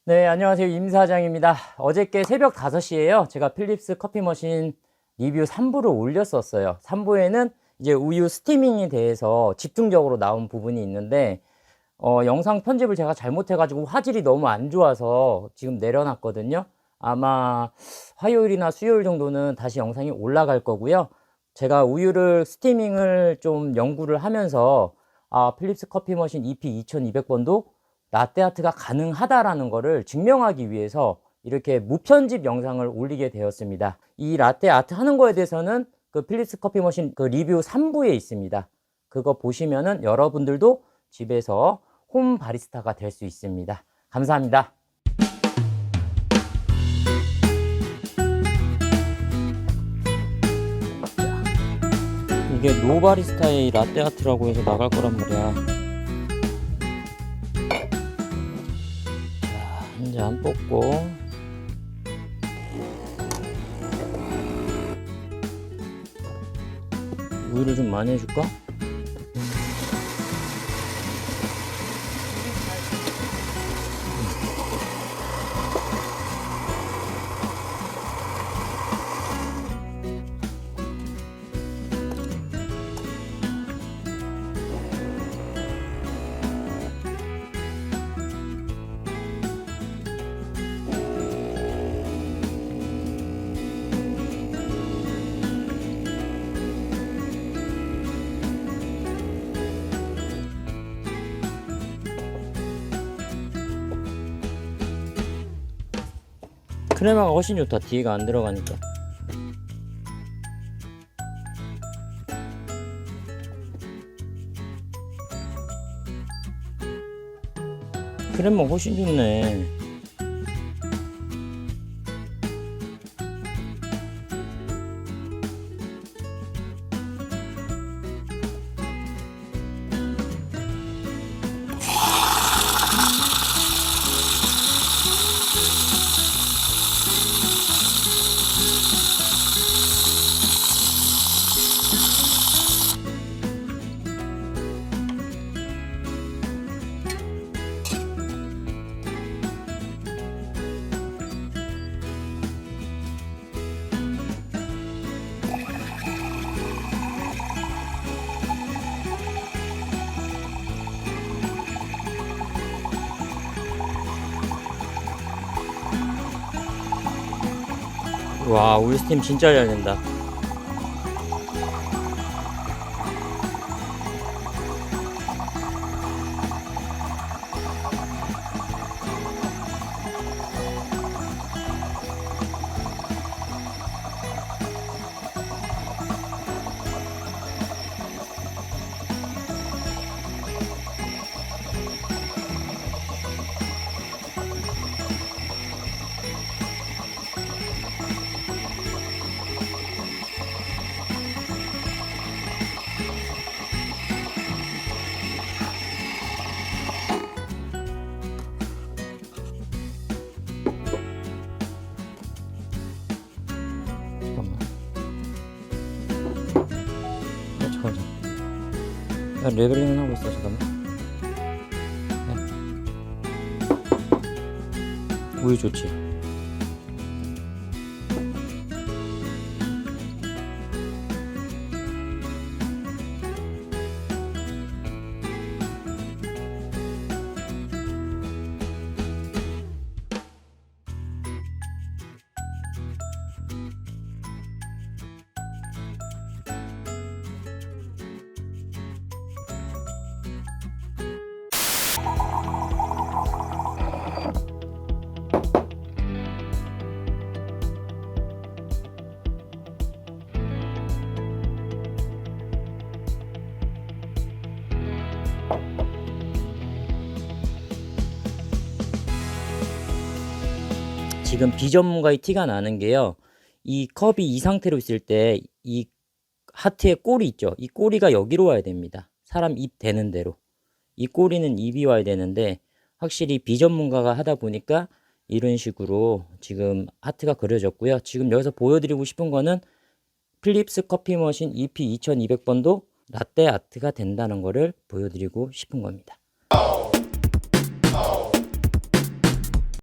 네, 안녕하세요. 임 사장입니다. 어저께 새벽 5시에요. 제가 필립스 커피 머신 리뷰 3부를 올렸었어요. 3부에는 이제 우유 스티밍에 대해서 집중적으로 나온 부분이 있는데, 영상 편집을 제가 잘못해가지고 화질이 너무 안 좋아서 지금 내려놨거든요. 아마 화요일이나 수요일 정도는 다시 영상이 올라갈 거고요. 제가 우유를 스티밍을 좀 연구를 하면서, 필립스 커피 머신 EP 2200번도 라떼아트가 가능하다라는 거를 증명하기 위해서 이렇게 무편집 영상을 올리게 되었습니다. 이 라떼아트 하는 거에 대해서는 그 필립스 커피 머신 그 리뷰 3부에 있습니다. 그거 보시면은 여러분들도 집에서 홈 바리스타가 될 수 있습니다. 감사합니다. 이게 노바리스타의 라떼아트라고 해서 나갈 거란 말이야. 한 잔 뽑고 우유를 좀 많이 해줄까? 크레마가 훨씬 좋다. 뒤에가 안 들어가니까. 크레마 훨씬 좋네. 와, 우유 스팀 진짜 잘 된다. 잠깐만. 야, 레벨링은 하고 있어. 잠깐만. 야. 우유 좋지? 지금 비전문가의 티가 나는 게요. 이 컵이 이 상태로 있을 때 이 하트의 꼬리 있죠. 이 꼬리가 여기로 와야 됩니다. 사람 입 되는 대로. 이 꼬리는 입이 와야 되는데 확실히 비전문가가 하다 보니까 이런 식으로 지금 하트가 그려졌고요. 지금 여기서 보여드리고 싶은 거는 필립스 커피 머신 EP 2200번도 라떼 아트가 된다는 거를 보여드리고 싶은 겁니다.